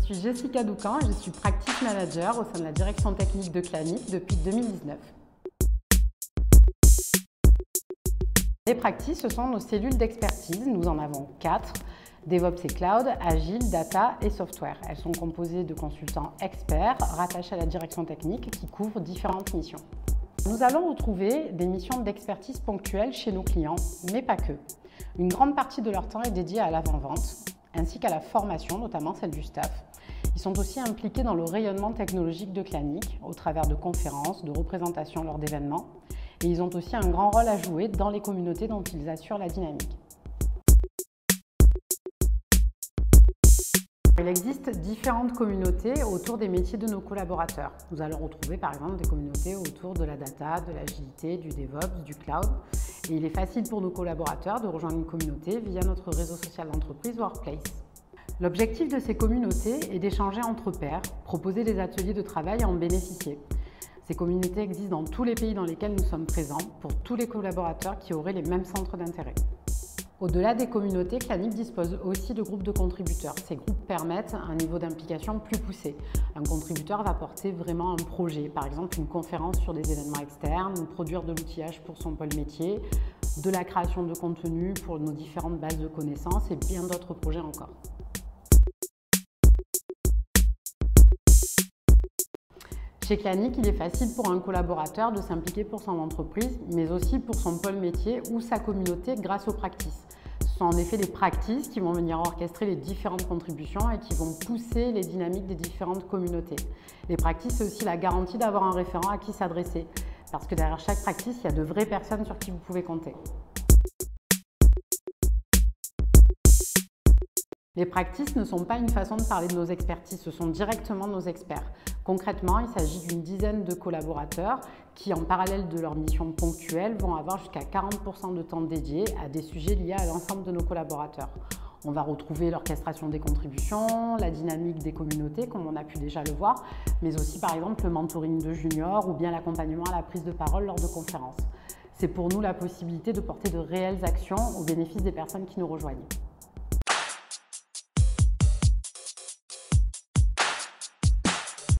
suis Jessica Doucan et je suis Practice Manager au sein de la direction technique de Clanic depuis 2019. Les practices, ce sont nos cellules d'expertise. Nous en avons 4. DevOps et Cloud, Agile, Data et Software. Elles sont composées de consultants experts rattachés à la direction technique qui couvrent différentes missions. Nous allons retrouver des missions d'expertise ponctuelles chez nos clients, mais pas que. Une grande partie de leur temps est dédiée à l'avant-vente, ainsi qu'à la formation, notamment celle du staff. Ils sont aussi impliqués dans le rayonnement technologique de Clanic, au travers de conférences, de représentations lors d'événements. Et ils ont aussi un grand rôle à jouer dans les communautés dont ils assurent la dynamique. Il existe différentes communautés autour des métiers de nos collaborateurs. Nous allons retrouver par exemple des communautés autour de la data, de l'agilité, du DevOps, du cloud. Et il est facile pour nos collaborateurs de rejoindre une communauté via notre réseau social d'entreprise Workplace. L'objectif de ces communautés est d'échanger entre pairs, proposer des ateliers de travail et en bénéficier. Ces communautés existent dans tous les pays dans lesquels nous sommes présents pour tous les collaborateurs qui auraient les mêmes centres d'intérêt. Au-delà des communautés, Clanic dispose aussi de groupes de contributeurs. Ces groupes permettent un niveau d'implication plus poussé. Un contributeur va porter vraiment un projet, par exemple une conférence sur des événements externes, ou produire de l'outillage pour son pôle métier, de la création de contenu pour nos différentes bases de connaissances et bien d'autres projets encore. Chez Clanic, il est facile pour un collaborateur de s'impliquer pour son entreprise, mais aussi pour son pôle métier ou sa communauté grâce aux practices. Ce sont en effet les practices qui vont venir orchestrer les différentes contributions et qui vont pousser les dynamiques des différentes communautés. Les practices, c'est aussi la garantie d'avoir un référent à qui s'adresser, parce que derrière chaque practice, il y a de vraies personnes sur qui vous pouvez compter. Les practices ne sont pas une façon de parler de nos expertises, ce sont directement nos experts. Concrètement, il s'agit d'une dizaine de collaborateurs qui, en parallèle de leur mission ponctuelle, vont avoir jusqu'à 40% de temps dédié à des sujets liés à l'ensemble de nos collaborateurs. On va retrouver l'orchestration des contributions, la dynamique des communautés, comme on a pu déjà le voir, mais aussi par exemple le mentoring de juniors ou bien l'accompagnement à la prise de parole lors de conférences. C'est pour nous la possibilité de porter de réelles actions au bénéfice des personnes qui nous rejoignent.